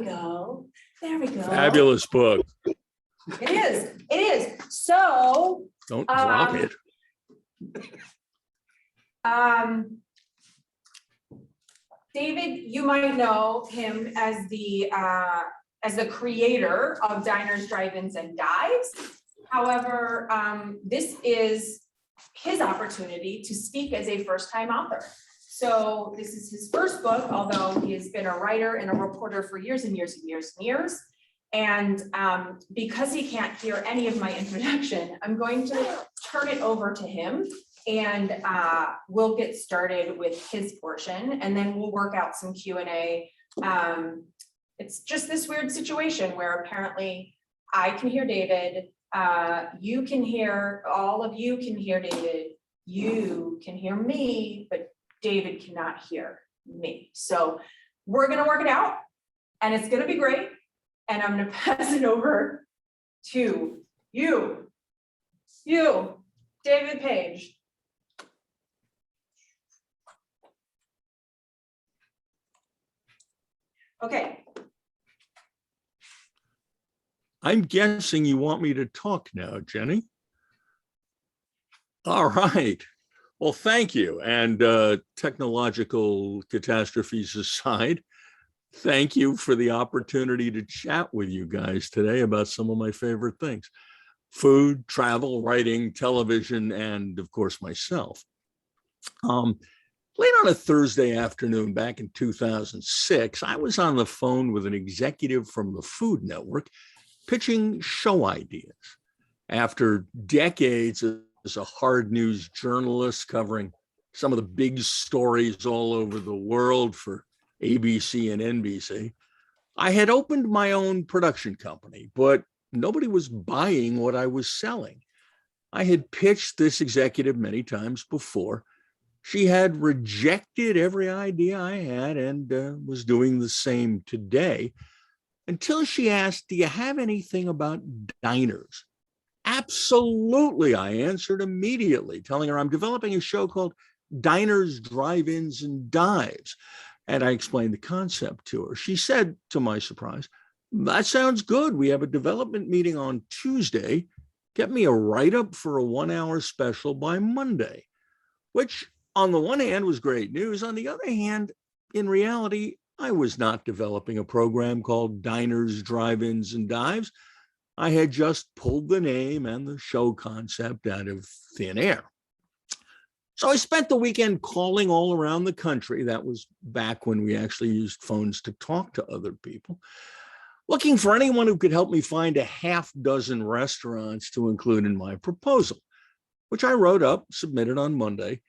go. There we go. Fabulous book. It is. It is. So. Don't drop it. David, you might know him as the creator of Diners, Drive-Ins, and Dives. However, this is his opportunity to speak as a first-time author. So this is his first book, although he has been a writer and a reporter for years and years and years and years. And because he can't hear any of my introduction, I'm going to turn it over to him, and we'll get started with his portion, and then we'll work out some Q&A. It's just this weird situation where apparently I can hear David, you can hear, all of you can hear David, you can hear me, but David cannot hear me. So we're gonna work it out, and it's gonna be great. And I'm gonna pass it over to you, David Page. Okay. I'm guessing you want me to talk now, Jenny. All right. Well, thank you. And technological catastrophes aside, thank you for the opportunity to chat with you guys today about some of my favorite things: food, travel, writing, television, and of course, myself. Late on a Thursday afternoon back in 2006, I was on the phone with an executive from the Food Network pitching show ideas. After decades as a hard news journalist covering some of the big stories all over the world for ABC and NBC, I had opened my own production company, but nobody was buying what I was selling. I had pitched this executive many times before. She had rejected every idea I had and was doing the same today, until she asked, "Do you have anything about diners?" "Absolutely," I answered immediately, telling her I'm developing a show called Diners, Drive-Ins, and Dives. And I explained the concept to her. She said, to my surprise, "That sounds good. We have a development meeting on Tuesday. Get me a write-up for a 1-hour special by Monday," which on the one hand was great news. On the other hand, in reality, I was not developing a program called Diners, Drive-Ins, and Dives. I had just pulled the name and the show concept out of thin air. So I spent the weekend calling all around the country. That was back when we actually used phones to talk to other people, looking for anyone who could help me find a half dozen restaurants to include in my proposal, which I wrote up, submitted on Monday.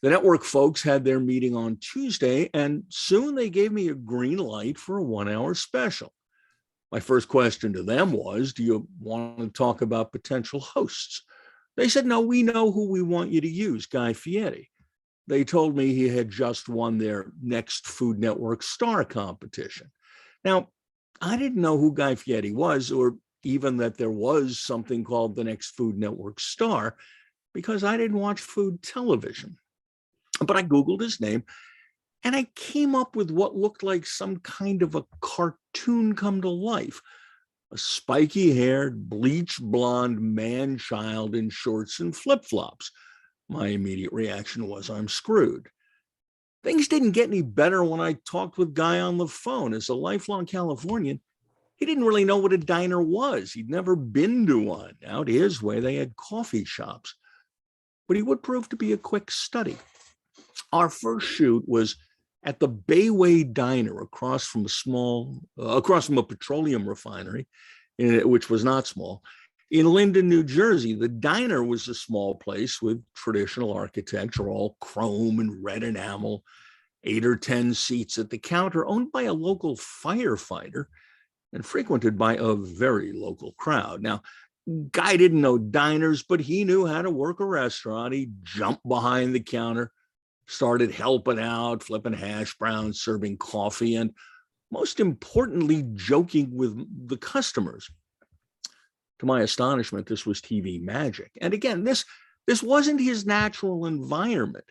The network folks had their meeting on Tuesday, and soon they gave me a green light for a 1-hour special. My first question to them was, "Do you want to talk about potential hosts?" They said, "No, we know who we want you to use, Guy Fieri." They told me he had just won their next Food Network star competition. Now, I didn't know who Guy Fieri was, or even that there was something called the next Food Network star, because I didn't watch food television. But I Googled his name, and I came up with what looked like some kind of a cartoon come to life: a spiky-haired, bleach blonde man-child in shorts and flip-flops. My immediate reaction was, I'm screwed. Things didn't get any better when I talked with Guy on the phone. As a lifelong Californian, he didn't really know what a diner was. He'd never been to one. Out his way, they had coffee shops. But he would prove to be a quick study. Our first shoot was at the Bayway Diner across from a petroleum refinery, which was not small, in Linden, New Jersey. The diner was a small place with traditional architecture, all chrome and red enamel, 8 or 10 seats at the counter, owned by a local firefighter and frequented by a very local crowd. Now, Guy didn't know diners, but he knew how to work a restaurant. He jumped behind the counter, started helping out, flipping hash browns, serving coffee, and most importantly, joking with the customers. To my astonishment, this was TV magic. And again, this wasn't his natural environment.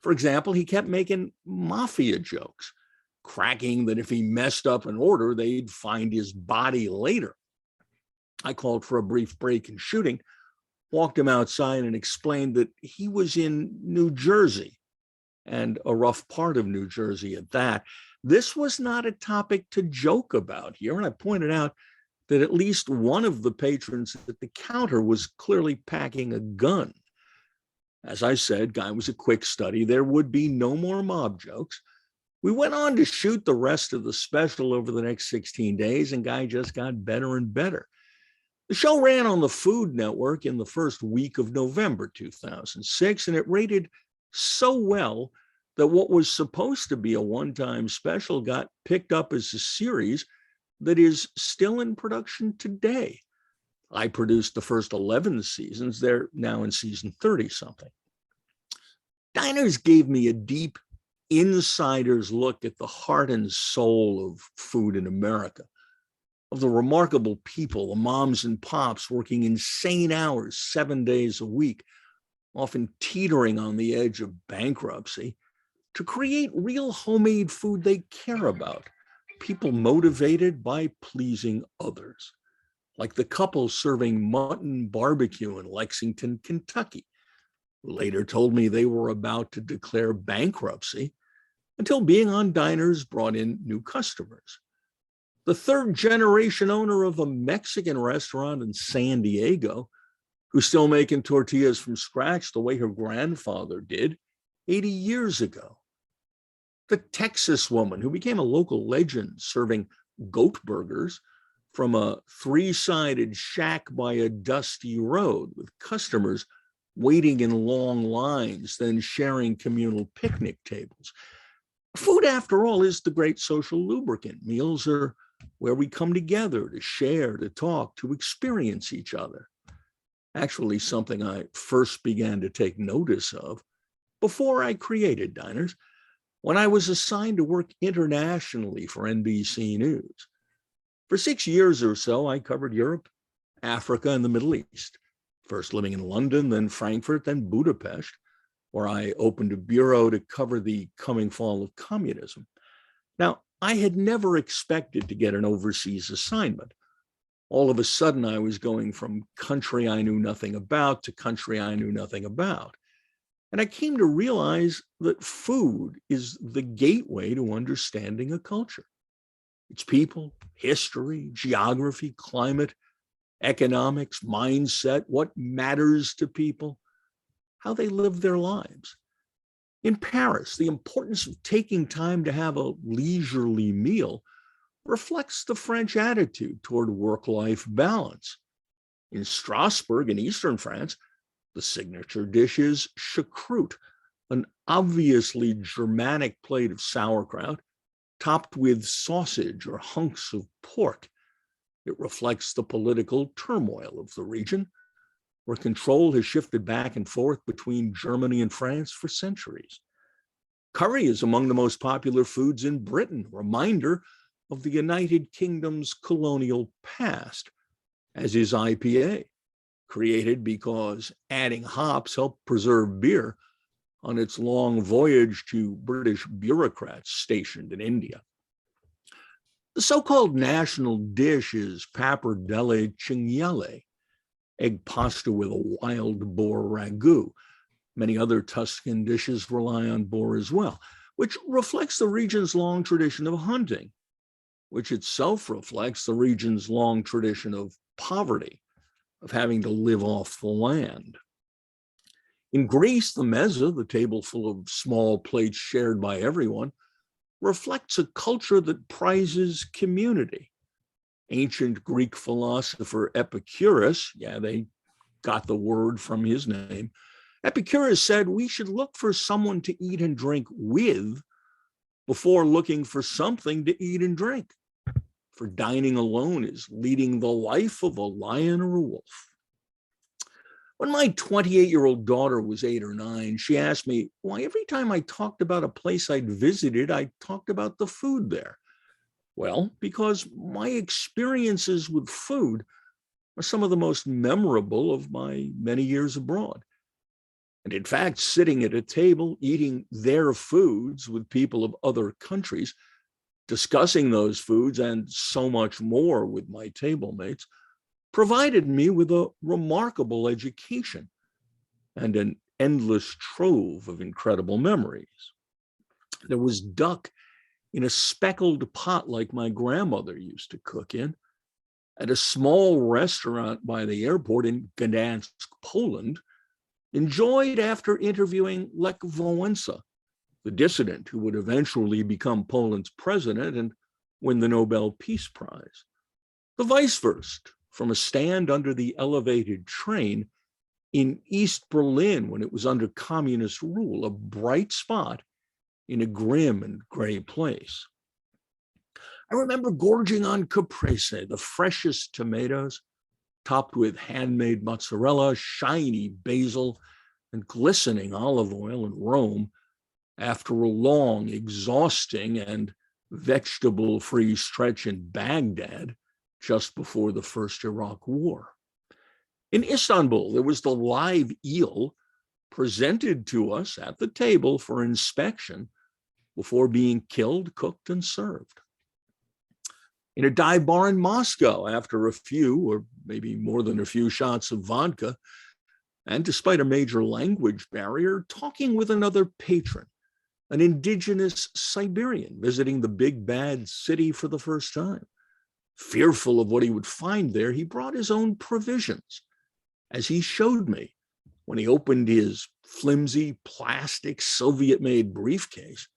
For example, he kept making mafia jokes, cracking that if he messed up an order, they'd find his body later. I called for a brief break in shooting, walked him outside, and explained that he was in New Jersey, and a rough part of New Jersey at that. This was not a topic to joke about here, and I pointed out that at least one of the patrons at the counter was clearly packing a gun. As I said, Guy was a quick study. There would be no more mob jokes. We went on to shoot the rest of the special over the next 16 days, and Guy just got better and better. The show ran on the Food Network in the first week of November 2006, and it rated so well that what was supposed to be a one-time special got picked up as a series that is still in production today. I produced the first 11 seasons. They're now in season 30-something. Diners gave me a deep insider's look at the heart and soul of food in America, of the remarkable people, the moms and pops working insane hours 7 days a week, often teetering on the edge of bankruptcy, to create real homemade food they care about, people motivated by pleasing others, like the couple serving mutton barbecue in Lexington, Kentucky, who later told me they were about to declare bankruptcy until being on Diners brought in new customers. The third generation owner of a Mexican restaurant in San Diego, who's still making tortillas from scratch the way her grandfather did 80 years ago. The Texas woman who became a local legend serving goat burgers from a three-sided shack by a dusty road with customers waiting in long lines, then sharing communal picnic tables. Food, after all, is the great social lubricant. Meals are where we come together to share, to talk, to experience each other. Actually, something I first began to take notice of before I created Diners, when I was assigned to work internationally for NBC News. For 6 years or so, I covered Europe, Africa, and the Middle East, first living in London, then Frankfurt, then Budapest, where I opened a bureau to cover the coming fall of communism. Now, I had never expected to get an overseas assignment. All of a sudden, I was going from country I knew nothing about to country I knew nothing about. And I came to realize that food is the gateway to understanding a culture. Its people, history, geography, climate, economics, mindset, what matters to people, how they live their lives. In Paris, the importance of taking time to have a leisurely meal reflects the French attitude toward work-life balance. In Strasbourg, in eastern France, the signature dish is choucroute, an obviously Germanic plate of sauerkraut topped with sausage or hunks of pork. It reflects the political turmoil of the region, where control has shifted back and forth between Germany and France for centuries. Curry is among the most popular foods in Britain, a reminder of the United Kingdom's colonial past, as is IPA, created because adding hops helped preserve beer on its long voyage to British bureaucrats stationed in India. The so-called national dish is pappardelle cinghiale, egg pasta with a wild boar ragu. Many other Tuscan dishes rely on boar as well, which reflects the region's long tradition of hunting, which itself reflects the region's long tradition of poverty, of having to live off the land. In Greece, the meza, the table full of small plates shared by everyone, reflects a culture that prizes community. Ancient Greek philosopher Epicurus, they got the word from his name, Epicurus said we should look for someone to eat and drink with before looking for something to eat and drink. For dining alone is leading the life of a lion or a wolf. When my 28-year-old daughter was 8 or 9, she asked me why every time I talked about a place I'd visited, I talked about the food there. Well, because my experiences with food are some of the most memorable of my many years abroad. And in fact, sitting at a table, eating their foods with people of other countries Discussing those foods and so much more with my table mates provided me with a remarkable education and an endless trove of incredible memories. There was duck in a speckled pot like my grandmother used to cook in, at a small restaurant by the airport in Gdansk, Poland, enjoyed after interviewing Lech Wałęsa, the dissident who would eventually become Poland's president and win the Nobel Peace Prize. The vice versa, from a stand under the elevated train in East Berlin when it was under communist rule, a bright spot in a grim and gray place. I remember gorging on caprese, the freshest tomatoes, topped with handmade mozzarella, shiny basil, and glistening olive oil in Rome after a long, exhausting, and vegetable-free stretch in Baghdad just before the first Iraq War. In Istanbul, there was the live eel presented to us at the table for inspection before being killed, cooked, and served. In a dive bar in Moscow, after a few, or maybe more than a few shots of vodka, and despite a major language barrier, talking with another patron, an indigenous Siberian visiting the big bad city for the first time. Fearful of what he would find there, he brought his own provisions, as he showed me when he opened his flimsy plastic Soviet-made briefcase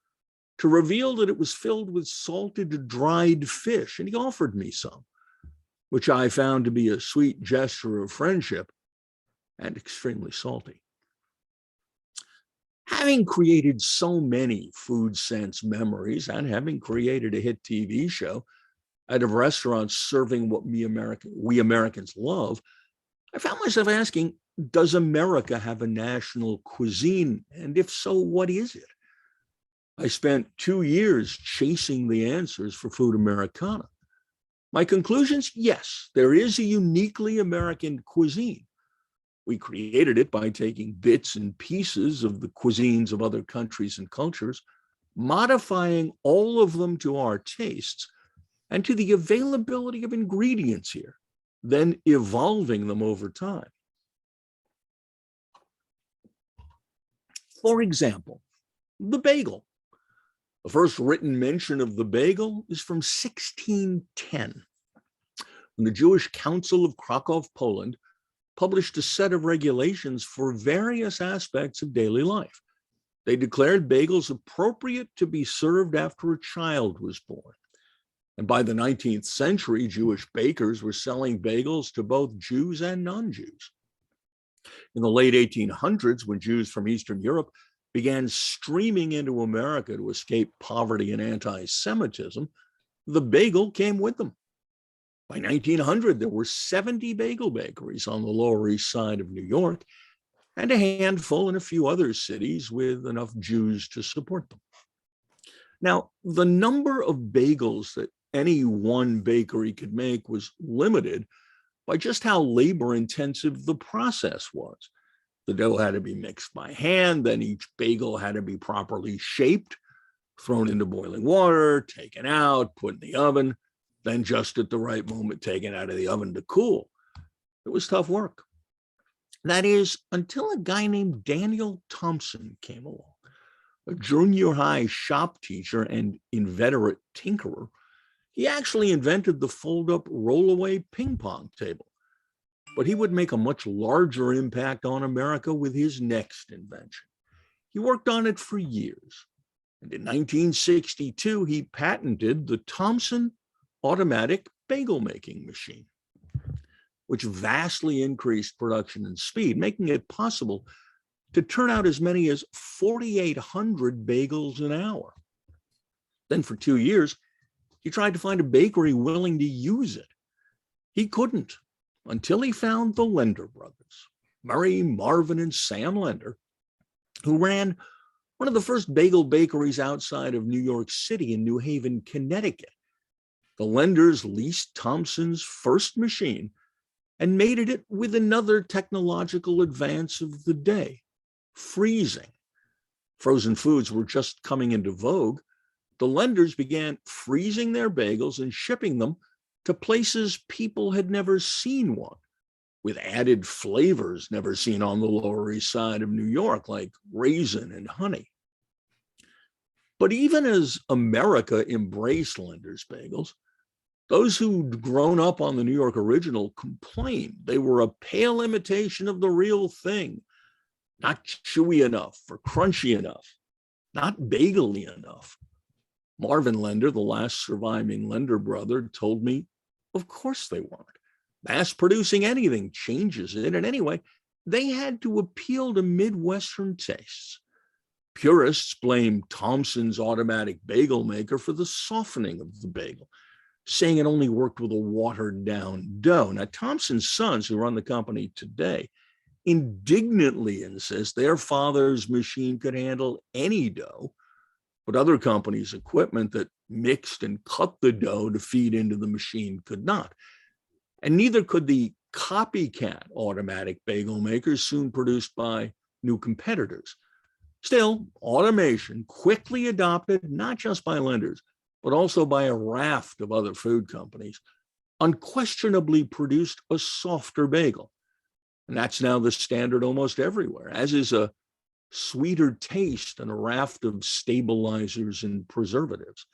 to reveal that it was filled with salted dried fish, and he offered me some, which I found to be a sweet gesture of friendship and extremely salty. Having created so many food sense memories and having created a hit TV show out of restaurants serving what we Americans love, I found myself asking, does America have a national cuisine? And if so, what is it? I spent 2 years chasing the answers for Food Americana. My conclusions, yes, there is a uniquely American cuisine. We created it by taking bits and pieces of the cuisines of other countries and cultures, modifying all of them to our tastes and to the availability of ingredients here, then evolving them over time. For example, the bagel. The first written mention of the bagel is from 1610, when the Jewish Council of Krakow, Poland, published a set of regulations for various aspects of daily life. They declared bagels appropriate to be served after a child was born. And by the 19th century, Jewish bakers were selling bagels to both Jews and non-Jews. In the late 1800s, when Jews from Eastern Europe began streaming into America to escape poverty and anti-Semitism, the bagel came with them. By 1900, there were 70 bagel bakeries on the Lower East Side of New York, and a handful in a few other cities with enough Jews to support them. Now, the number of bagels that any one bakery could make was limited by just how labor-intensive the process was. The dough had to be mixed by hand, then each bagel had to be properly shaped, thrown into boiling water, taken out, put in the oven, then just at the right moment taken out of the oven to cool. It was tough work. That is, until a guy named Daniel Thompson came along, a junior high shop teacher and inveterate tinkerer. He actually invented the fold-up roll-away ping pong table. But he would make a much larger impact on America with his next invention. He worked on it for years. And in 1962, he patented the Thompson automatic bagel making machine, which vastly increased production and speed, making it possible to turn out as many as 4,800 bagels an hour. Then for 2 years, he tried to find a bakery willing to use it. He couldn't until he found the Lender brothers, Murray, Marvin, and Sam Lender, who ran one of the first bagel bakeries outside of New York City in New Haven, Connecticut. The Lenders leased Thompson's first machine and mated it with another technological advance of the day, freezing. Frozen foods were just coming into vogue, the lenders began freezing their bagels and shipping them to places people had never seen one, with added flavors never seen on the Lower East Side of New York, like raisin and honey. But even as America embraced lenders' bagels, those who'd grown up on the New York original complained they were a pale imitation of the real thing, not chewy enough or crunchy enough, not bagel-y enough. Marvin Lender, the last surviving Lender brother, told me, of course they weren't. Mass producing anything changes it, and anyway, they had to appeal to Midwestern tastes. Purists blame Thompson's automatic bagel maker for the softening of the bagel, saying it only worked with a watered-down dough. Now, Thompson's sons, who run the company today, indignantly insist their father's machine could handle any dough, but other companies' equipment that mixed and cut the dough to feed into the machine could not. And neither could the copycat automatic bagel makers soon produced by new competitors. Still, automation quickly adopted, not just by lenders, but also by a raft of other food companies, unquestionably produced a softer bagel. And that's now the standard almost everywhere, as is a sweeter taste and a raft of stabilizers and preservatives.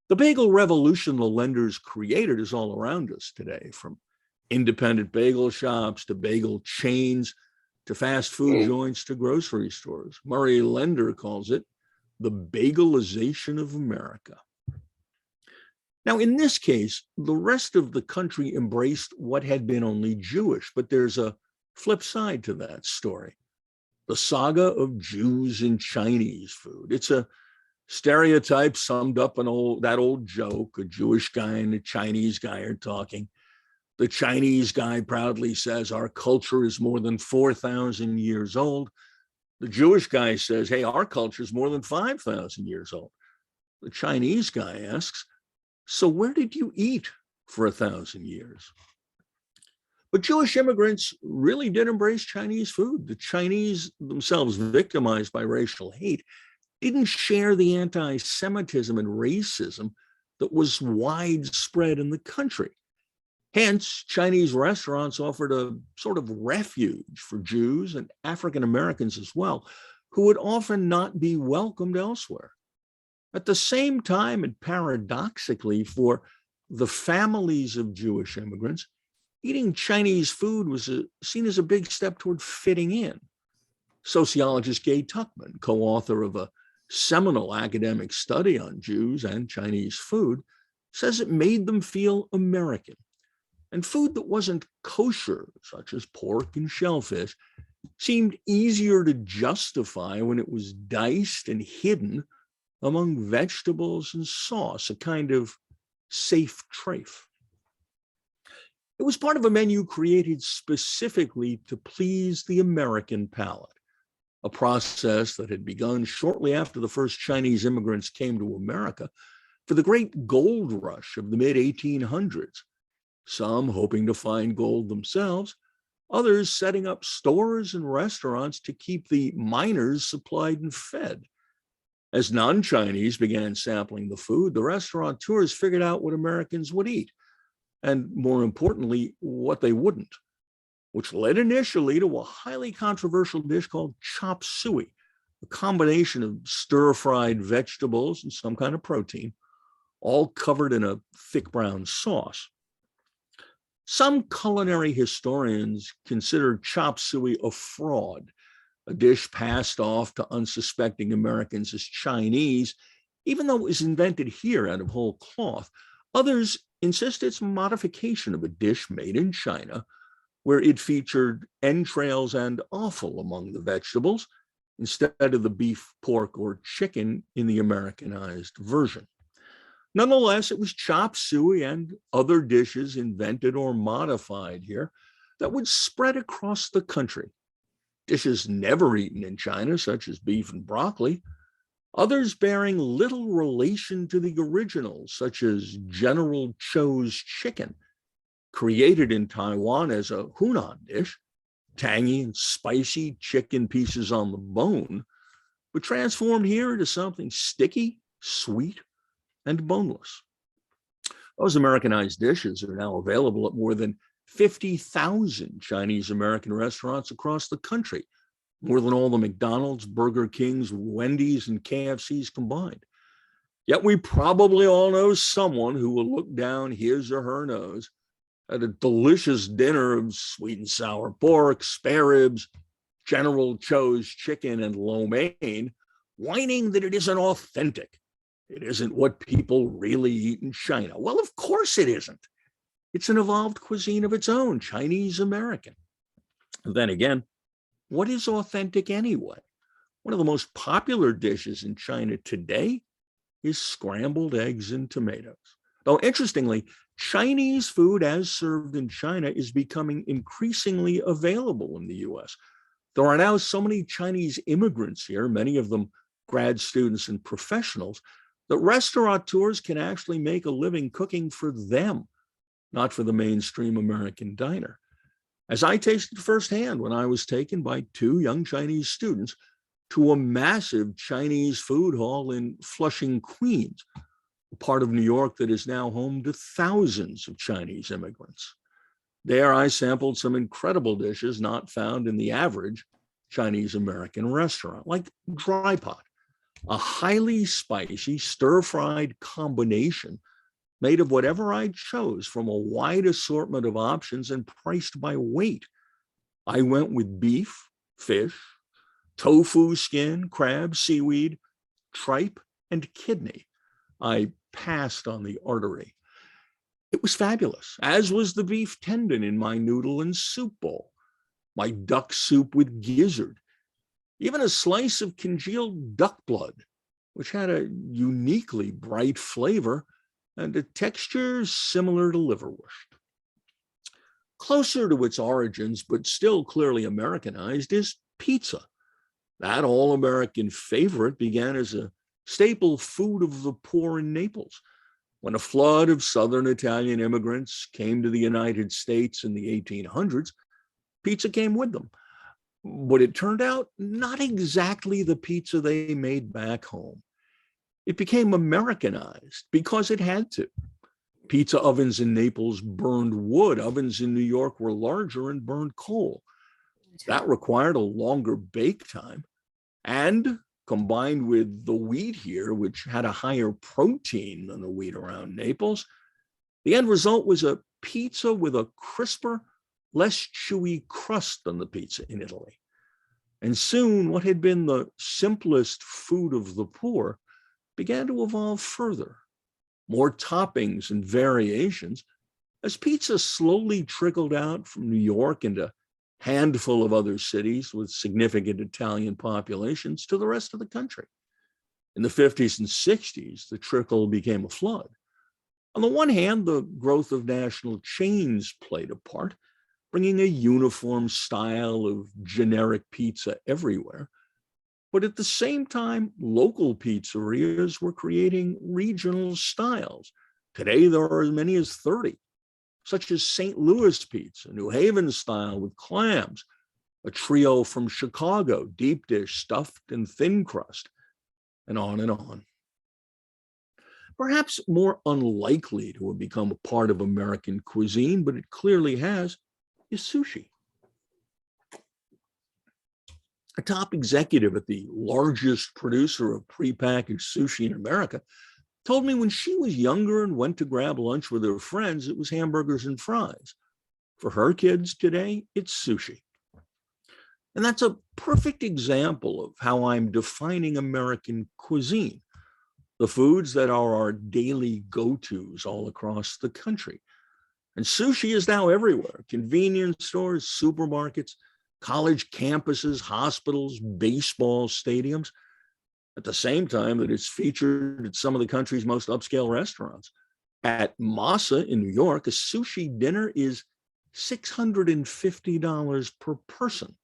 The bagel revolution the lenders created is all around us today, from independent bagel shops to bagel chains to fast food joints to grocery stores. Murray Lender calls it the bagelization of America. Now, in this case, the rest of the country embraced what had been only Jewish, but there's a flip side to that story. The saga of Jews and Chinese food. It's a stereotype summed up in that old joke, a Jewish guy and a Chinese guy are talking. The Chinese guy proudly says, our culture is more than 4,000 years old. The Jewish guy says, hey, our culture is more than 5,000 years old. The Chinese guy asks, so where did you eat for 1,000 years? But Jewish immigrants really did embrace Chinese food. The Chinese themselves, victimized by racial hate, didn't share the anti-Semitism and racism that was widespread in the country. Hence, Chinese restaurants offered a sort of refuge for Jews and African Americans as well, who would often not be welcomed elsewhere. At the same time, and paradoxically, for the families of Jewish immigrants, eating Chinese food was seen as a big step toward fitting in. Sociologist Gay Tuckman, co-author of a seminal academic study on Jews and Chinese food, says it made them feel American. And food that wasn't kosher, such as pork and shellfish, seemed easier to justify when it was diced and hidden among vegetables and sauce, a kind of safe trafe. It was part of a menu created specifically to please the American palate, a process that had begun shortly after the first Chinese immigrants came to America for the great gold rush of the mid-1800s, some hoping to find gold themselves, others setting up stores and restaurants to keep the miners supplied and fed. As non-Chinese began sampling the food, the restaurateurs figured out what Americans would eat, and more importantly, what they wouldn't, which led initially to a highly controversial dish called chop suey, a combination of stir-fried vegetables and some kind of protein, all covered in a thick brown sauce. Some culinary historians consider chop suey a fraud, a dish passed off to unsuspecting Americans as Chinese, even though it was invented here out of whole cloth. Others insist it's a modification of a dish made in China, where it featured entrails and offal among the vegetables, instead of the beef, pork, or chicken in the Americanized version. Nonetheless, it was chop suey and other dishes invented or modified here that would spread across the country. Dishes never eaten in China, such as beef and broccoli, others bearing little relation to the originals, such as General Cho's chicken, created in Taiwan as a Hunan dish, tangy and spicy chicken pieces on the bone, but transformed here into something sticky, sweet, and boneless. Those Americanized dishes are now available at more than 50,000 Chinese American restaurants across the country, more than all the McDonald's, Burger Kings, Wendy's, and KFC's combined. Yet we probably all know someone who will look down his or her nose at a delicious dinner of sweet and sour pork, spare ribs, General Tso's chicken, and lo mein, whining that it isn't authentic. It isn't what people really eat in China. Well, of course it isn't. It's an evolved cuisine of its own, Chinese American. Then again, what is authentic anyway? One of the most popular dishes in China today is scrambled eggs and tomatoes. Though interestingly, Chinese food as served in China is becoming increasingly available in the US. There are now so many Chinese immigrants here, many of them grad students and professionals, that restaurateurs can actually make a living cooking for them, not for the mainstream American diner. As I tasted firsthand when I was taken by two young Chinese students to a massive Chinese food hall in Flushing, Queens, a part of New York that is now home to thousands of Chinese immigrants. There, I sampled some incredible dishes not found in the average Chinese American restaurant, like dry pot, a highly spicy stir-fried combination made of whatever I chose from a wide assortment of options and priced by weight. I went with beef, fish, tofu skin, crab, seaweed, tripe, and kidney. I passed on the artery. It was fabulous, as was the beef tendon in my noodle and soup bowl, my duck soup with gizzard, even a slice of congealed duck blood, which had a uniquely bright flavor and a texture similar to liverwurst. Closer to its origins, but still clearly Americanized, is pizza. That all-American favorite began as a staple food of the poor in Naples. When a flood of Southern Italian immigrants came to the United States in the 1800s, pizza came with them. But it turned out not exactly the pizza they made back home. It became Americanized because it had to. Pizza ovens in Naples burned wood. Ovens in New York were larger and burned coal. That required a longer bake time. And combined with the wheat here, which had a higher protein than the wheat around Naples, the end result was a pizza with a crisper, less chewy crust than the pizza in Italy. And soon, what had been the simplest food of the poor began to evolve further. More toppings and variations as pizza slowly trickled out from New York and a handful of other cities with significant Italian populations to the rest of the country. In the 50s and 60s, the trickle became a flood. On the one hand, the growth of national chains played a part, bringing a uniform style of generic pizza everywhere. But at the same time, local pizzerias were creating regional styles. Today, there are as many as 30, such as St. Louis pizza, New Haven style with clams, a trio from Chicago, deep dish, stuffed and thin crust, and on and on. Perhaps more unlikely to have become a part of American cuisine, but it clearly has, is sushi. A top executive at the largest producer of prepackaged sushi in America told me when she was younger and went to grab lunch with her friends, it was hamburgers and fries. For her kids today, it's sushi. And that's a perfect example of how I'm defining American cuisine, the foods that are our daily go-tos all across the country. And sushi is now everywhere: convenience stores, supermarkets, college campuses, hospitals, baseball stadiums, at the same time that it's featured at some of the country's most upscale restaurants. At Masa in New York, a sushi dinner is $650 per person,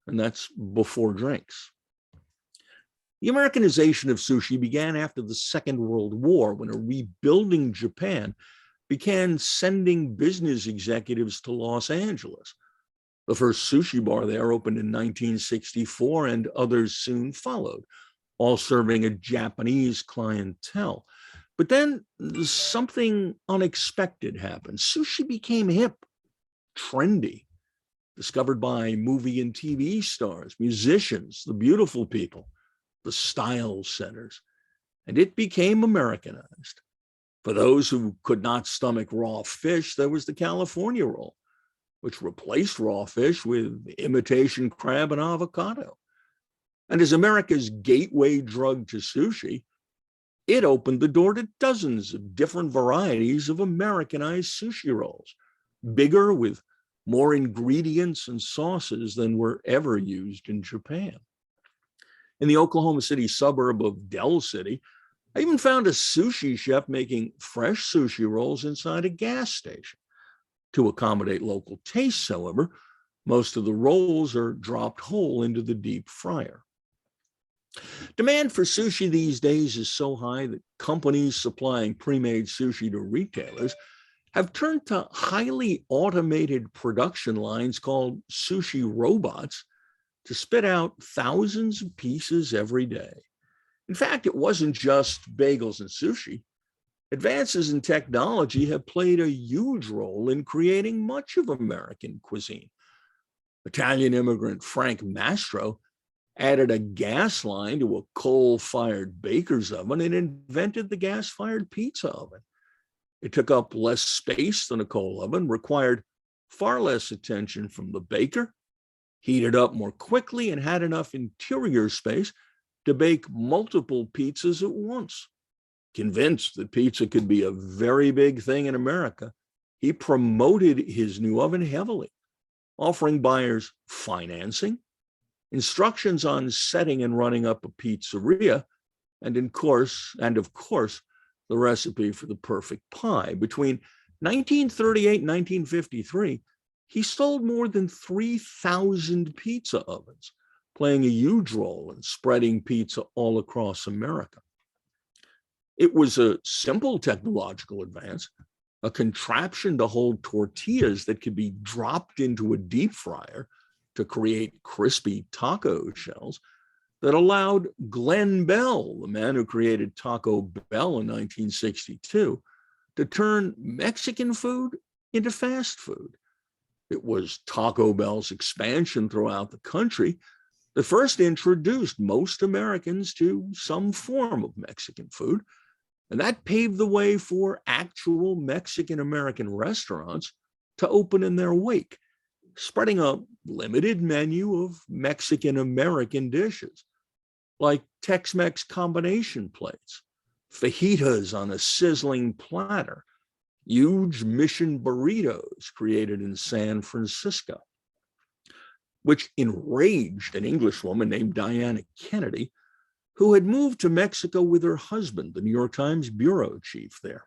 and that's before drinks. The Americanization of sushi began after the Second World War, when a rebuilding Japan began sending business executives to Los Angeles. The first sushi bar there opened in 1964, and others soon followed. all serving a Japanese clientele. But then something unexpected happened. Sushi became hip, trendy, discovered by movie and TV stars, musicians, the beautiful people, the style setters, and it became Americanized. For those who could not stomach raw fish, there was the California roll, which replaced raw fish with imitation crab and avocado. And as America's gateway drug to sushi, it opened the door to dozens of different varieties of Americanized sushi rolls, bigger with more ingredients and sauces than were ever used in Japan. In the Oklahoma City suburb of Del City, I even found a sushi chef making fresh sushi rolls inside a gas station. To accommodate local tastes, however, most of the rolls are dropped whole into the deep fryer. Demand for sushi these days is so high that companies supplying pre-made sushi to retailers have turned to highly automated production lines called sushi robots to spit out thousands of pieces every day. In fact, it wasn't just bagels and sushi. Advances in technology have played a huge role in creating much of American cuisine. Italian immigrant Frank Mastro added a gas line to a coal-fired baker's oven and invented the gas-fired pizza oven. It took up less space than a coal oven, required far less attention from the baker, heated up more quickly, and had enough interior space to bake multiple pizzas at once. Convinced that pizza could be a very big thing in America, he promoted his new oven heavily, offering buyers financing, instructions on setting and running up a pizzeria, and of course, the recipe for the perfect pie. Between 1938 and 1953, he sold more than 3,000 pizza ovens, playing a huge role in spreading pizza all across America. It was a simple technological advance, a contraption to hold tortillas that could be dropped into a deep fryer to create crispy taco shells, that allowed Glenn Bell, the man who created Taco Bell in 1962, to turn Mexican food into fast food. It was Taco Bell's expansion throughout the country that first introduced most Americans to some form of Mexican food, and that paved the way for actual Mexican-American restaurants to open in their wake, spreading a limited menu of Mexican-American dishes, like Tex-Mex combination plates, fajitas on a sizzling platter, huge mission burritos created in San Francisco, which enraged an Englishwoman named Diana Kennedy, who had moved to Mexico with her husband, the New York Times bureau chief there.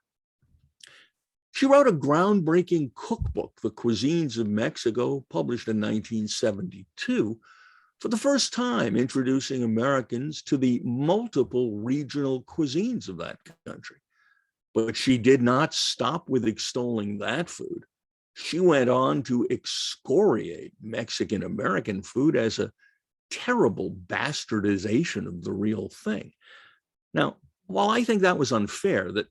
She wrote a groundbreaking cookbook, The Cuisines of Mexico, published in 1972, for the first time introducing Americans to the multiple regional cuisines of that country. But she did not stop with extolling that food. She went on to excoriate Mexican-American food as a terrible bastardization of the real thing. Now, while I think that was unfair, that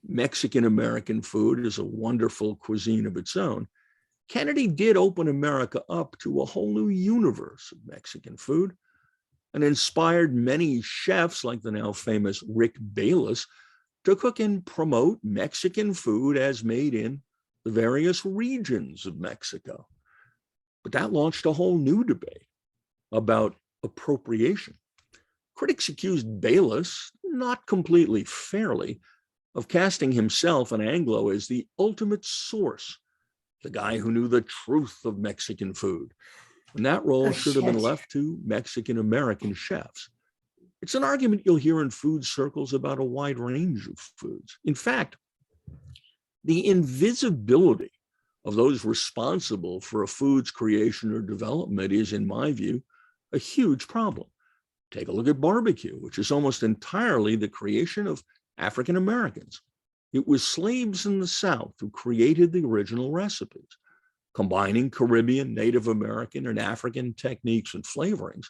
Mexican-American food is a wonderful cuisine of its own, Kennedy did open America up to a whole new universe of Mexican food and inspired many chefs like the now famous Rick Bayless to cook and promote Mexican food as made in the various regions of Mexico. But that launched a whole new debate about appropriation. Critics accused Bayless, not completely fairly, of casting himself, an Anglo, as the ultimate source, the guy who knew the truth of Mexican food. And that role should have been left to Mexican-American chefs. It's an argument you'll hear in food circles about a wide range of foods. In fact, the invisibility of those responsible for a food's creation or development is, in my view, a huge problem. Take a look at barbecue, which is almost entirely the creation of African Americans. It was slaves in the South who created the original recipes, combining Caribbean, Native American, and African techniques and flavorings.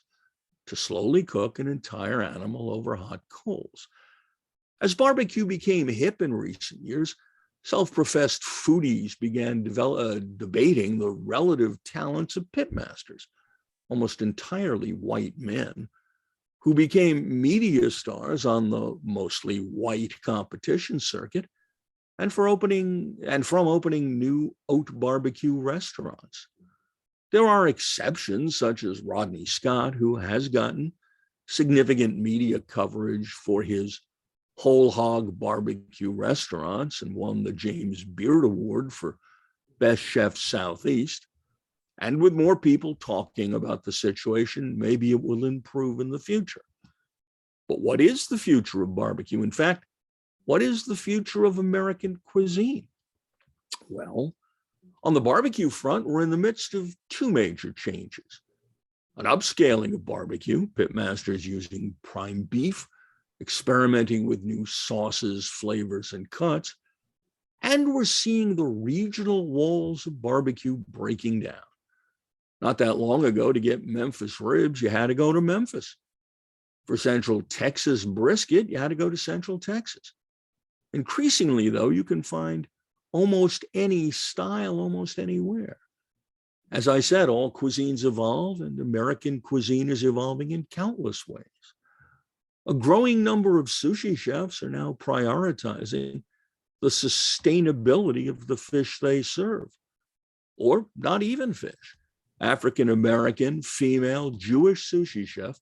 to slowly cook an entire animal over hot coals. As barbecue became hip in recent years, self-professed foodies began debating the relative talents of pitmasters, almost entirely white men, who became media stars on the mostly white competition circuit and from opening new haute barbecue restaurants. There are exceptions, such as Rodney Scott, who has gotten significant media coverage for his whole hog barbecue restaurants and won the James Beard Award for Best Chef Southeast. And with more people talking about the situation, maybe it will improve in the future. But what is the future of barbecue? In fact, what is the future of American cuisine? Well, on the barbecue front, we're in the midst of two major changes. An upscaling of barbecue, pitmasters using prime beef, experimenting with new sauces, flavors, and cuts. And we're seeing the regional walls of barbecue breaking down. Not that long ago, to get Memphis ribs, you had to go to Memphis. For Central Texas brisket, you had to go to Central Texas. Increasingly, though, you can find almost any style, almost anywhere. As I said, all cuisines evolve, and American cuisine is evolving in countless ways. A growing number of sushi chefs are now prioritizing the sustainability of the fish they serve, or not even fish. African-American female Jewish sushi chef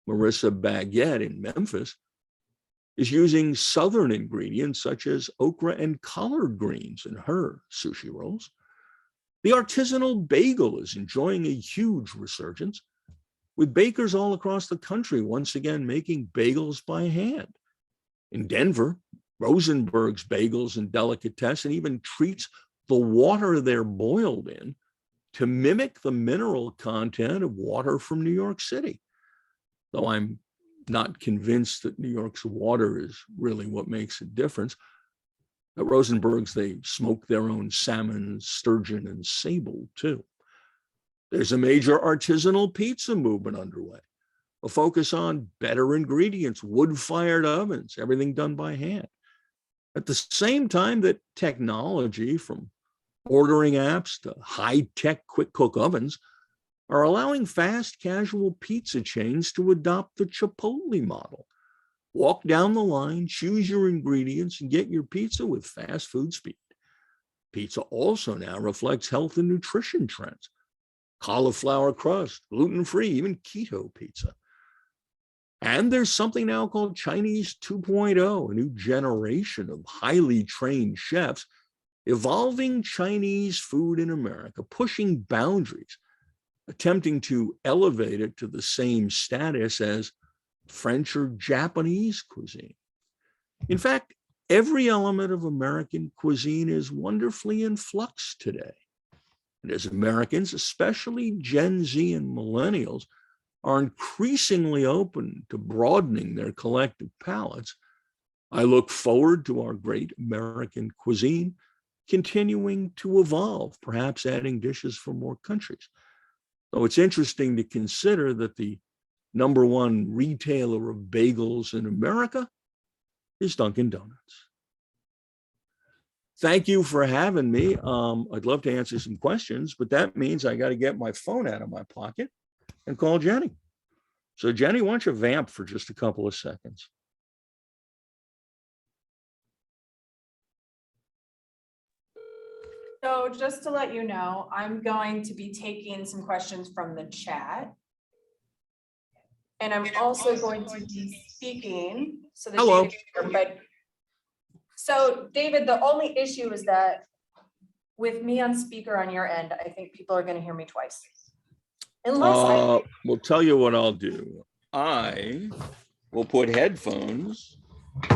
Marissa Baguette in Memphis is using Southern ingredients such as okra and collard greens in her sushi rolls. The artisanal bagel is enjoying a huge resurgence, with bakers all across the country once again making bagels by hand. In Denver, Rosenberg's Bagels and Delicatessen even treats the water they're boiled in to mimic the mineral content of water from New York City. Though I'm not convinced that New York's water is really what makes a difference. At Rosenberg's, they smoke their own salmon, sturgeon, and sable too. There's a major artisanal pizza movement underway, a focus on better ingredients, wood-fired ovens, everything done by hand. At the same time that technology, from ordering apps to high-tech quick cook ovens, are allowing fast casual pizza chains to adopt the Chipotle model. Walk down the line, choose your ingredients, and get your pizza with fast food speed. Pizza also now reflects health and nutrition trends. Cauliflower crust, gluten-free, even keto pizza. And there's something now called Chinese 2.0, a new generation of highly trained chefs evolving Chinese food in America, pushing boundaries, attempting to elevate it to the same status as French or Japanese cuisine. In fact, every element of American cuisine is wonderfully in flux today. And as Americans, especially Gen Z and millennials, are increasingly open to broadening their collective palates, I look forward to our great American cuisine continuing to evolve, perhaps adding dishes from more countries. Though it's interesting to consider that the number one retailer of bagels in America is Dunkin' Donuts. Thank you for having me. I'd love to answer some questions, but that means I got to get my phone out of my pocket and call Jenny. So Jenny, why don't you vamp for just a couple of seconds? So just to let you know, I'm going to be taking some questions from the chat. And I'm also going to be speaking. So the Hello. So David, the only issue is that with me on speaker on your end, I think people are going to hear me twice. Unless we'll tell you what I'll do. I will put headphones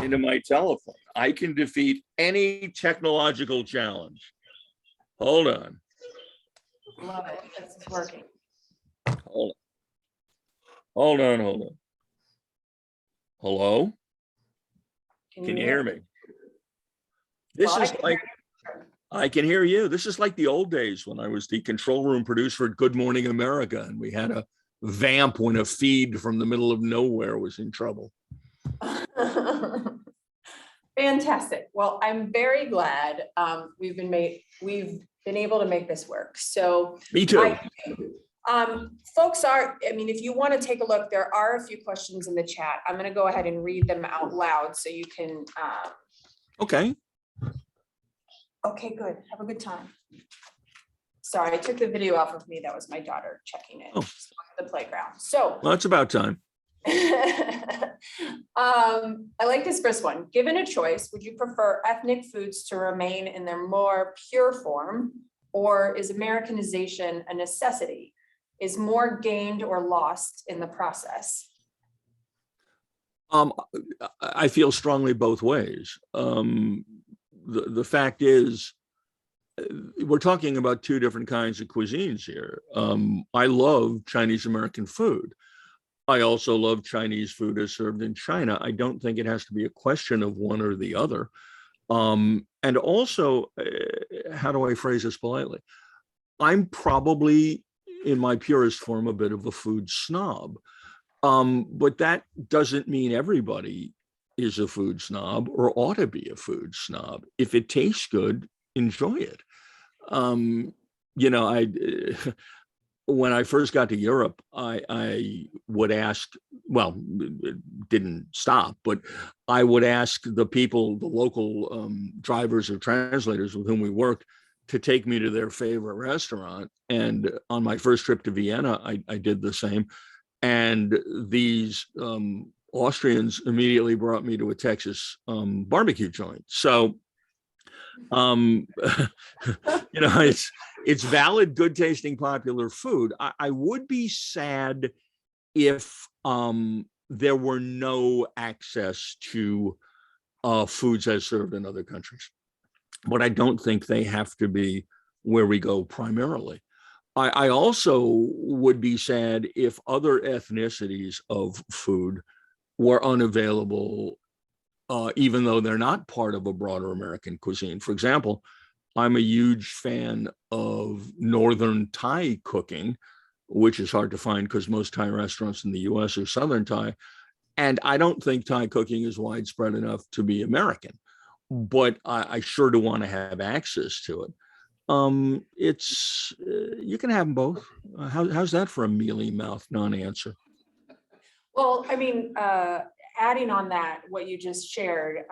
into my telephone. I can defeat any technological challenge. Hold on. Love it. This is working. Hold on. Hello? Can you hear me? This is like, I can hear you. This is like the old days when I was the control room producer at Good Morning America, and we had a vamp when a feed from the middle of nowhere was in trouble. Fantastic. Well, I'm very glad we've been able to make this work. So Me too. folks if you want to take a look, there are a few questions in the chat. I'm going to go ahead and read them out loud so you can. Okay. Okay, good. Have a good time. Sorry, I took the video off of me. That was my daughter checking in. Oh. She's going to the playground. So. Well, it's about time. I like this first one. Given a choice, would you prefer ethnic foods to remain in their more pure form, or is Americanization a necessity? Is more gained or lost in the process? I feel strongly both ways. The fact is, we're talking about two different kinds of cuisines here. I love Chinese American food. I also love Chinese food as served in China. I don't think it has to be a question of one or the other. And also, how do I phrase this politely? I'm probably, in my purest form, a bit of a food snob. But that doesn't mean everybody is a food snob or ought to be a food snob. If it tastes good, enjoy it. When I first got to Europe, I would ask, well, it didn't stop, but I would ask the people, the local drivers or translators with whom we worked, to take me to their favorite restaurant. And on my first trip to Vienna, I did the same. And these Austrians immediately brought me to a Texas barbecue joint. So, it's valid, good tasting, popular food. I would be sad if there were no access to foods as served in other countries. But I don't think they have to be where we go primarily. I also would be sad if other ethnicities of food were unavailable, even though they're not part of a broader American cuisine. For example, I'm a huge fan of Northern Thai cooking, which is hard to find because most Thai restaurants in the US are Southern Thai. And I don't think Thai cooking is widespread enough to be American, but I sure do want to have access to it. You can have them both. How's that for a mealy mouth non-answer? Well, adding on that, what you just shared,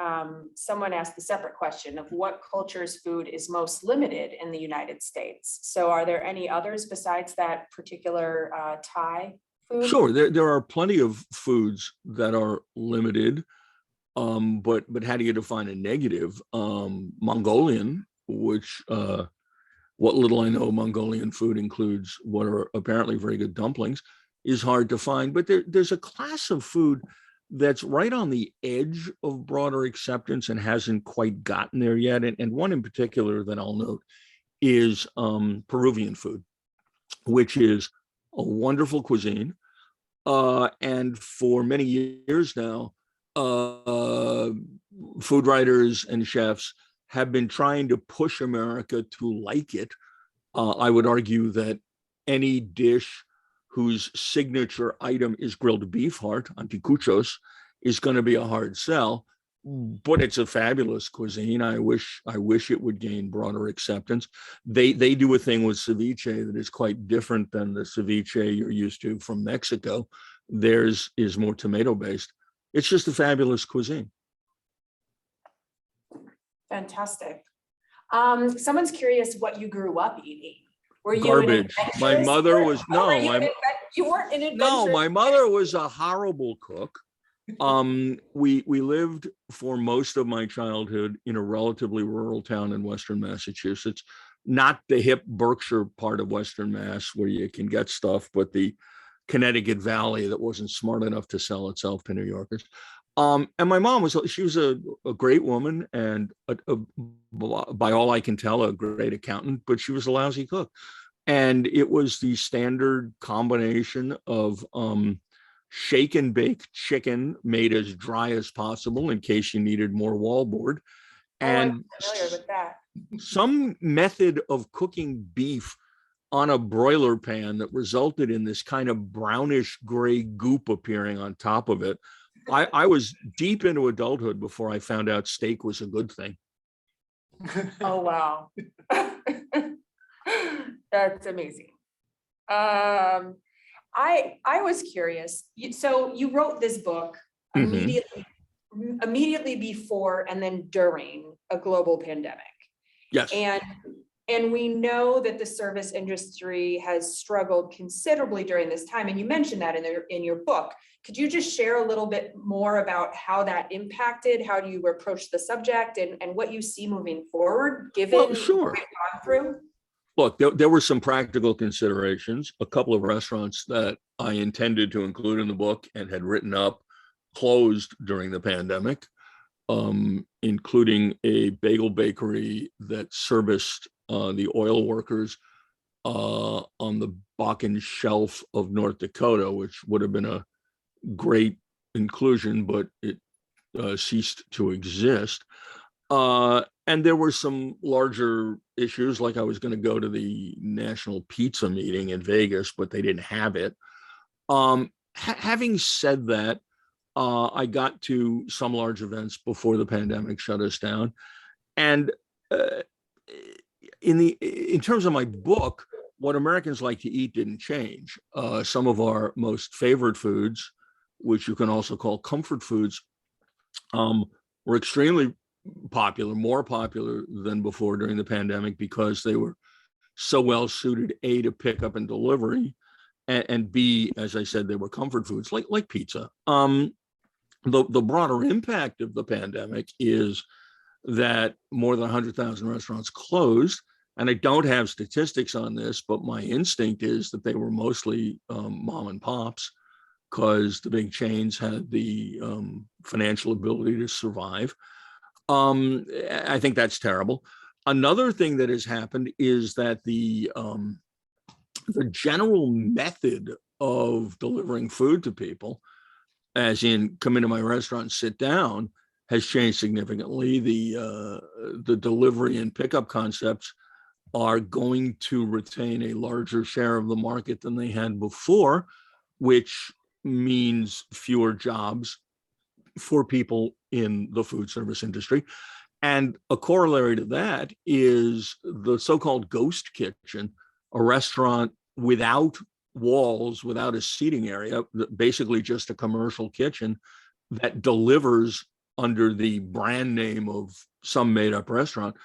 someone asked the separate question of what culture's food is most limited in the United States. So are there any others besides that particular Thai food? Sure, there are plenty of foods that are limited, but how do you define a negative? Mongolian, which what little I know Mongolian food includes what are apparently very good dumplings, is hard to find. But there's a class of food that's right on the edge of broader acceptance and hasn't quite gotten there yet. And one in particular that I'll note is Peruvian food, which is a wonderful cuisine. And for many years now, food writers and chefs have been trying to push America to like it. I would argue that any dish whose signature item is grilled beef heart, anticuchos, is going to be a hard sell, but it's a fabulous cuisine. I wish it would gain broader acceptance. They do a thing with ceviche that is quite different than the ceviche you're used to from Mexico. Theirs is more tomato-based. It's just a fabulous cuisine. Fantastic. Someone's curious what you grew up eating. Were you garbage? My mother was you weren't an adventurous. No, my mother was a horrible cook. We lived for most of my childhood in a relatively rural town in Western Massachusetts, not the hip Berkshire part of Western Mass where you can get stuff, but the Connecticut Valley that wasn't smart enough to sell itself to New Yorkers. And my mom was a great woman and by all I can tell, a great accountant, but she was a lousy cook. And it was the standard combination of shake and bake chicken made as dry as possible in case you needed more wallboard. And I'm familiar with that. some method of cooking beef on a broiler pan that resulted in this kind of brownish gray goop appearing on top of it. I was deep into adulthood before I found out steak was a good thing. Oh, wow. That's amazing. I was curious. So you wrote this book Mhm. immediately before and then during a global pandemic. Yes. And we know that the service industry has struggled considerably during this time. And you mentioned that in your book. Could you just share a little bit more about how that impacted, how do you approach the subject, and what you see moving forward, given Well, sure. what we've gone through? Look, there were some practical considerations. A couple of restaurants that I intended to include in the book and had written up closed during the pandemic, including a bagel bakery that serviced the oil workers on the Bakken Shelf of North Dakota, which would have been a great inclusion, but it ceased to exist. And there were some larger issues, like I was going to go to the National Pizza meeting in Vegas, but they didn't have it. Having said that, I got to some large events before the pandemic shut us down. And in terms of my book, what Americans like to eat didn't change. Some of our most favored foods, which you can also call comfort foods, were extremely popular, more popular than before during the pandemic, because they were so well suited, A, to pick up and delivery, and B, as I said, they were comfort foods like pizza. The broader impact of the pandemic is that more than 100,000 restaurants closed. And I don't have statistics on this, but my instinct is that they were mostly mom and pops, because the big chains had the financial ability to survive. I think that's terrible. Another thing that has happened is that the general method of delivering food to people, as in come into my restaurant and sit down, has changed significantly. The delivery and pickup concepts are going to retain a larger share of the market than they had before, which means fewer jobs for people in the food service industry. And a corollary to that is the so-called ghost kitchen, a restaurant without walls, without a seating area, basically just a commercial kitchen that delivers under the brand name of some made-up restaurant.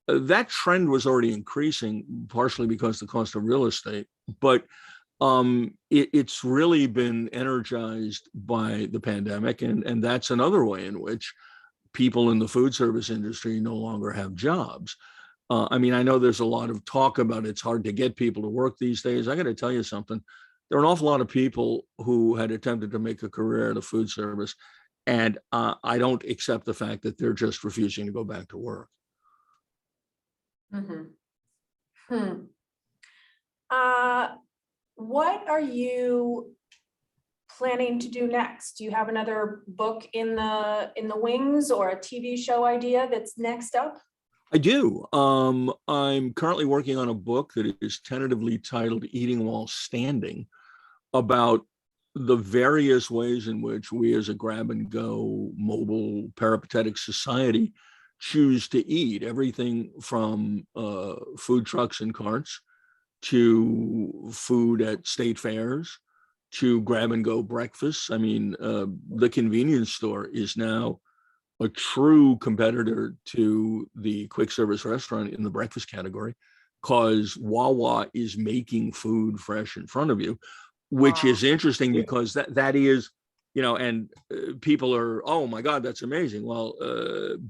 That trend was already increasing, partially because the cost of real estate, but it's really been energized by the pandemic, and that's another way in which people in the food service industry no longer have jobs. I mean, I know there's a lot of talk about it's hard to get people to work these days. I got to tell you something. There are an awful lot of people who had attempted to make a career in the food service, and I don't accept the fact that they're just refusing to go back to work. Mm-hmm. What are you planning to do next? Do you have another book in the wings, or a TV show idea that's next up? I do. I'm currently working on a book that is tentatively titled Eating While Standing, about the various ways in which we as a grab and go mobile peripatetic society choose to eat, everything from food trucks and carts to food at state fairs to grab and go breakfasts. I mean, the convenience store is now a true competitor to the quick service restaurant in the breakfast category, because Wawa is making food fresh in front of you, which is interesting, because that is, and people are, oh my God, that's amazing. Well,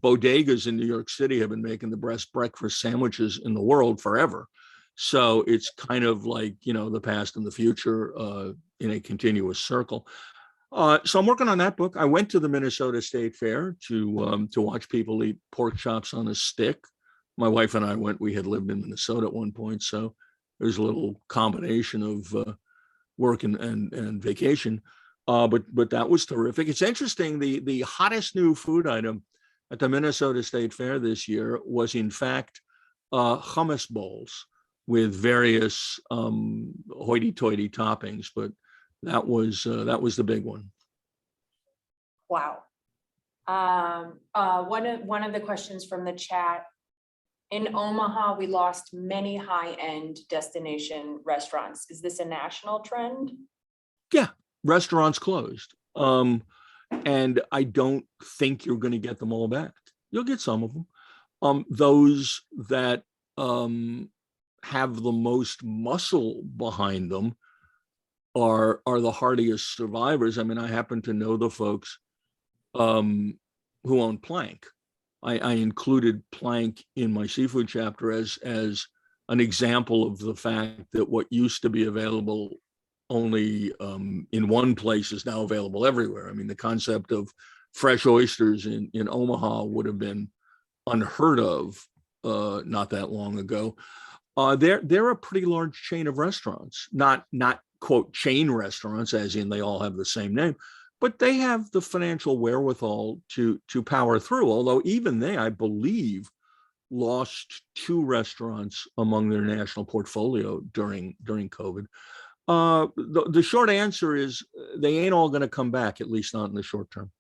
bodegas in New York City have been making the best breakfast sandwiches in the world forever. So it's kind of like, the past and the future in a continuous circle. So I'm working on that book. I went to the Minnesota State Fair to watch people eat pork chops on a stick. My wife and I went. We had lived in Minnesota at one point, so there's a little combination of work and vacation. But that was terrific. It's interesting. The hottest new food item at the Minnesota State Fair this year was, in fact, hummus bowls, with various hoity-toity toppings, but that was the big one. Wow. One of the questions from the chat, in Omaha, we lost many high-end destination restaurants. Is this a national trend? Yeah, restaurants closed. And I don't think you're going to get them all back. You'll get some of them. Those that have the most muscle behind them are the hardiest survivors. I mean, I happen to know the folks who own Plank. I included Plank in my seafood chapter as an example of the fact that what used to be available only in one place is now available everywhere. I mean, the concept of fresh oysters in Omaha would have been unheard of not that long ago. They're a pretty large chain of restaurants, not quote chain restaurants, as in they all have the same name, but they have the financial wherewithal to power through. Although even they, I believe, lost 2 restaurants among their national portfolio during COVID. The short answer is they ain't all going to come back, at least not in the short term.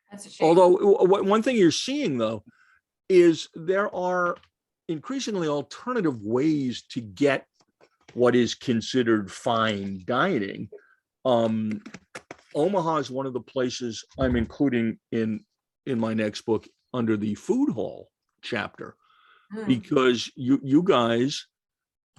That's a shame. Although one thing you're seeing, though, is there are increasingly alternative ways to get what is considered fine dining. Omaha is one of the places I'm including in my next book under the food hall chapter, because you guys,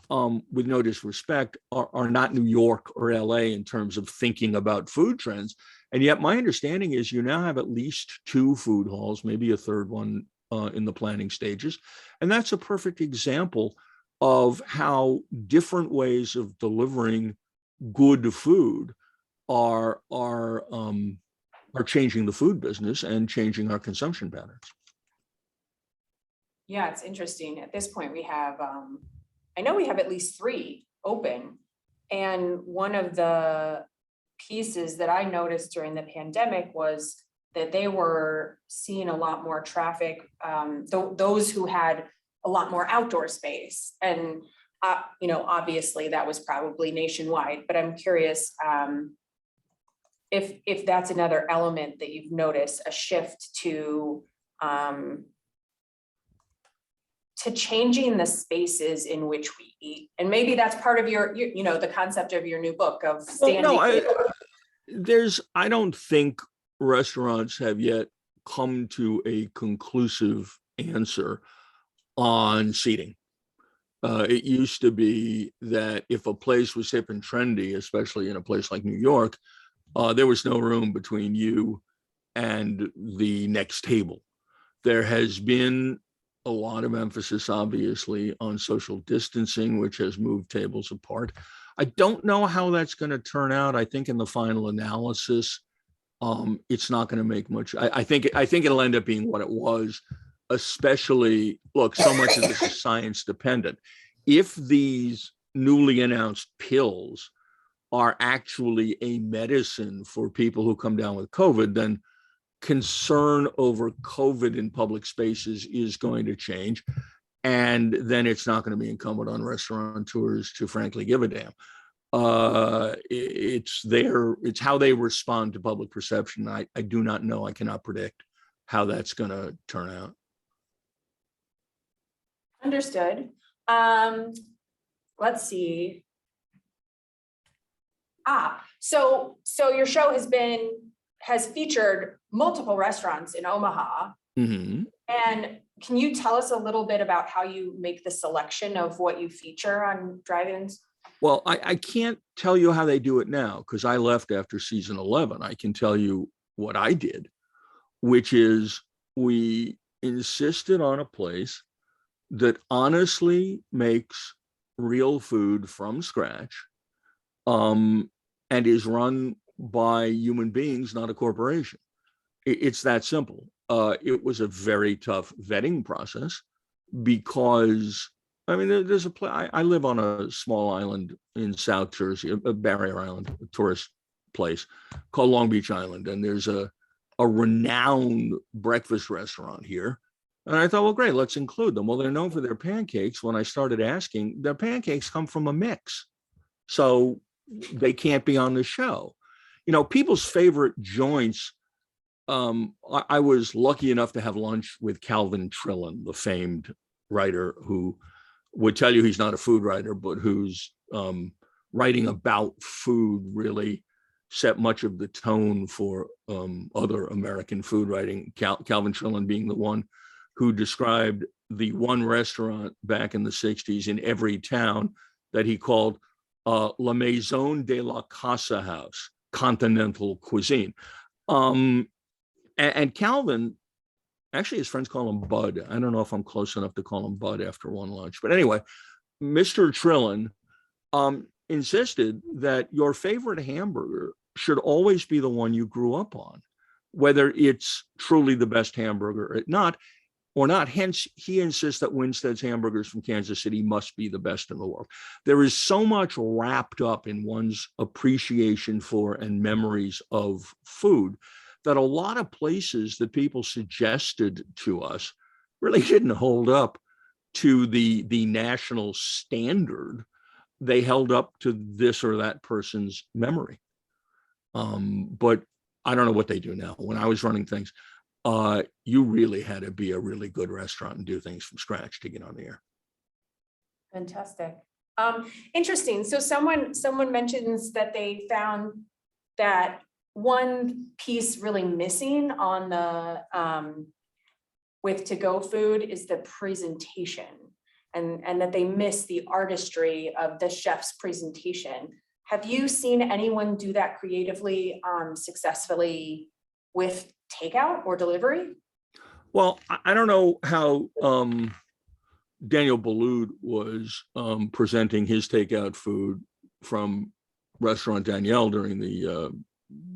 with no disrespect, are not New York or LA in terms of thinking about food trends. And yet my understanding is you now have at least 2 food halls, maybe a third one in the planning stages. And that's a perfect example of how different ways of delivering good food are changing the food business and changing our consumption patterns. Yeah, it's interesting. At this point, we have, I know we have at least 3 open. And one of the pieces that I noticed during the pandemic was that they were seeing a lot more traffic, those who had a lot more outdoor space. And, obviously that was probably nationwide, but I'm curious if that's another element that you've noticed, a shift to changing the spaces in which we eat. And maybe that's part of your the concept of your new book of standing. Well, no, I don't think restaurants have yet come to a conclusive answer on seating. It used to be that if a place was hip and trendy, especially in a place like New York, there was no room between you and the next table. There has been a lot of emphasis, obviously, on social distancing, which has moved tables apart. I don't know how that's going to turn out. I think in the final analysis, it's not going to make much. I think it'll end up being what it was, especially, look, so much of this is science dependent. If these newly announced pills are actually a medicine for people who come down with COVID, then concern over COVID in public spaces is going to change. And then it's not going to be incumbent on restaurateurs to frankly give a damn. It's how they respond to public perception. I do not know. I cannot predict how that's going to turn out. Understood. Let's see. So your show has featured multiple restaurants in Omaha. Mm-hmm. And can you tell us a little bit about how you make the selection of what you feature on drive-ins? Well, I can't tell you how they do it now because I left after season 11. I can tell you what I did, which is we insisted on a place that honestly makes real food from scratch, and is run by human beings, not a corporation. It's that simple. It was a very tough vetting process because, I mean, there's a place, I live on a small island in South Jersey, a barrier island, a tourist place called Long Beach Island. And there's a renowned breakfast restaurant here And I thought, well, great, let's include them. Well, they're known for their pancakes. When I started asking, their pancakes come from a mix. So they can't be on the show. People's favorite joints. I was lucky enough to have lunch with Calvin Trillon, the famed writer who would tell you he's not a food writer, but whose writing about food really set much of the tone for other American food writing. Calvin Trillon being the one who described the one restaurant back in the 60s in every town that he called La Maison de la Casa House, continental cuisine. And Calvin, actually his friends call him Bud. I don't know if I'm close enough to call him Bud after one lunch. But anyway, Mr. Trillon insisted that your favorite hamburger should always be the one you grew up on, whether it's truly the best hamburger or not. Hence, he insists that Winstead's hamburgers from Kansas City must be the best in the world. There is so much wrapped up in one's appreciation for and memories of food that a lot of places that people suggested to us really didn't hold up to the national standard. They held up to this or that person's memory. But I don't know what they do now. When I was running things, you really had to be a really good restaurant and do things from scratch to get on the air. Fantastic. Interesting. So someone mentions that they found that one piece really missing on the with to-go food is the presentation, and that they miss the artistry of the chef's presentation. Have you seen anyone do that creatively, successfully with takeout or delivery? Well, I don't know how Daniel Boulud was presenting his takeout food from Restaurant Danielle during the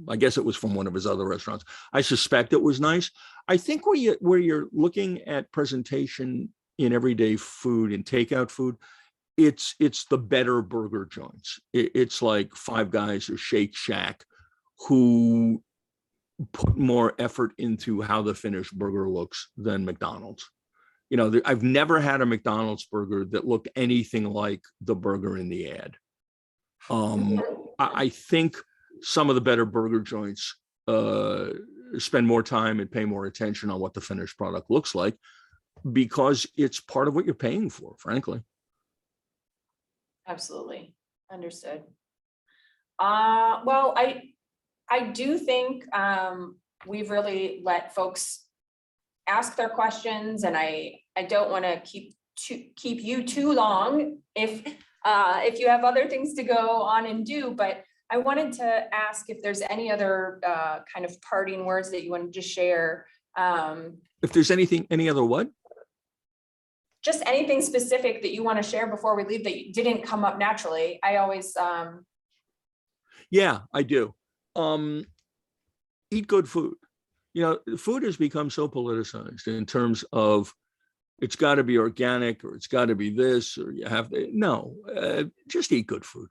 I guess it was from one of his other restaurants. I suspect it was nice. I think where you're looking at presentation in everyday food and takeout food, it's the better burger joints. It's like Five Guys or Shake Shack, who put more effort into how the finished burger looks than McDonald's. I've never had a McDonald's burger that looked anything like the burger in the ad. I think some of the better burger joints spend more time and pay more attention on what the finished product looks like, because it's part of what you're paying for, frankly. Absolutely. Understood. Well, I do think we've really let folks ask their questions, and I don't want to keep you too long if you have other things to go on and do, but I wanted to ask if there's any other kind of parting words that you wanted to share. If there's any other what? Just anything specific that you want to share before we leave that didn't come up naturally. I always. Yeah, I do. Eat good food. Food has become so politicized in terms of it's got to be organic, or it's got to be this, or you have to. No, just eat good food.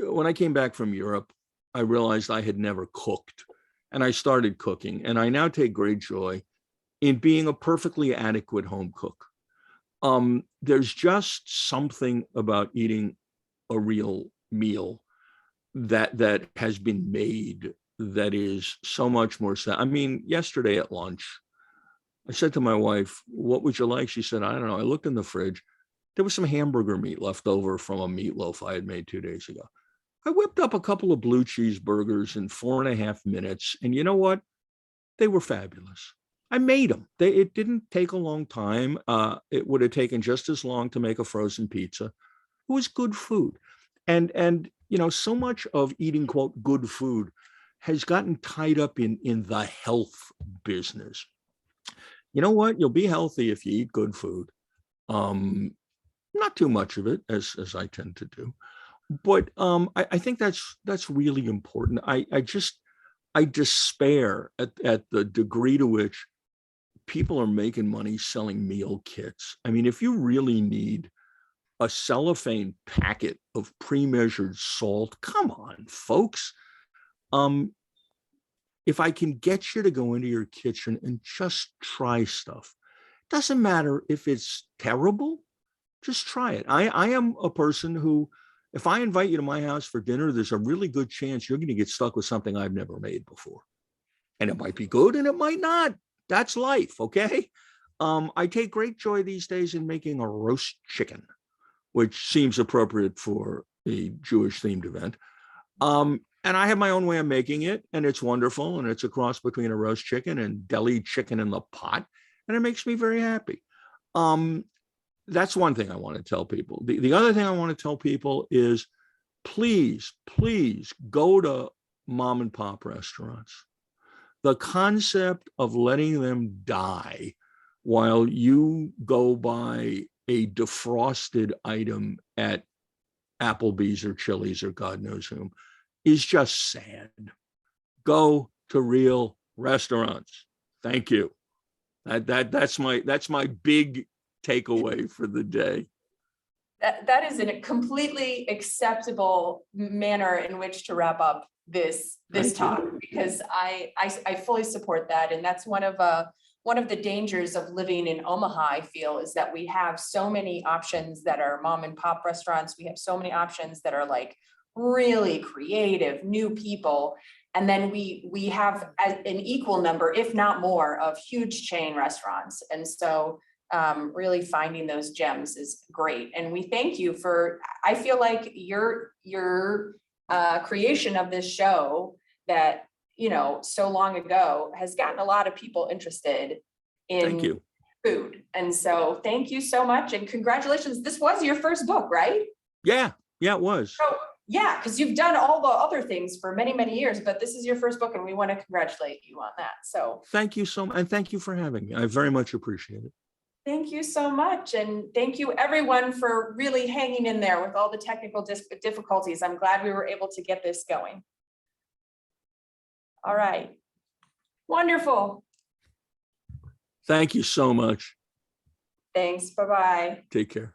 When I came back from Europe, I realized I had never cooked, and I started cooking, and I now take great joy in being a perfectly adequate home cook. There's just something about eating a real meal that has been made that is so much more. I mean, yesterday at lunch, I said to my wife, "What would you like?" She said, "I don't know." I looked in the fridge. There was some hamburger meat left over from a meatloaf I had made 2 days ago. I whipped up a couple of blue cheese burgers in 4.5 minutes. And you know what? They were fabulous. I made them. It didn't take a long time. It would have taken just as long to make a frozen pizza. It was good food. And so much of eating, quote, good food has gotten tied up in the health business. You know what? You'll be healthy if you eat good food. Not too much of it, as I tend to do. But I think that's really important. I despair at the degree to which people are making money selling meal kits. I mean, if you really need a cellophane packet of pre-measured salt, come on, folks. if I can get you to go into your kitchen and just try stuff, doesn't matter if it's terrible, just try it. I am a person who, if I invite you to my house for dinner, there's a really good chance you're going to get stuck with something I've never made before. And it might be good and it might not. That's life, okay? I take great joy these days in making a roast chicken, which seems appropriate for a Jewish themed event. And I have my own way of making it, and it's wonderful. And it's a cross between a roast chicken and deli chicken in the pot. And it makes me very happy. That's one thing I want to tell people. The other thing I want to tell people is please, please go to mom and pop restaurants. The concept of letting them die while you go buy a defrosted item at Applebee's or Chili's or God knows whom is just sad. Go to real restaurants. Thank you. That's my big takeaway for the day. That is a completely acceptable manner in which to wrap up this talk, because I fully support that. And that's one of the dangers of living in Omaha, I feel, is that we have so many options that are mom and pop restaurants. We have so many options that are like really creative, new people. And then we have an equal number, if not more, of huge chain restaurants. And so really finding those gems is great. And we thank you for, I feel like your creation of this show that, so long ago has gotten a lot of people interested in food. And so thank you so much. And congratulations. This was your first book, right? Yeah, it was. So, yeah, because you've done all the other things for many, many years, but this is your first book and we want to congratulate you on that. So thank you so much. And thank you for having me. I very much appreciate it. thank you so much. And thank you everyone for really hanging in there with all the technical difficulties. I'm glad we were able to get this going. All right. Wonderful. Thank you so much. Thanks. Bye-bye. Take care.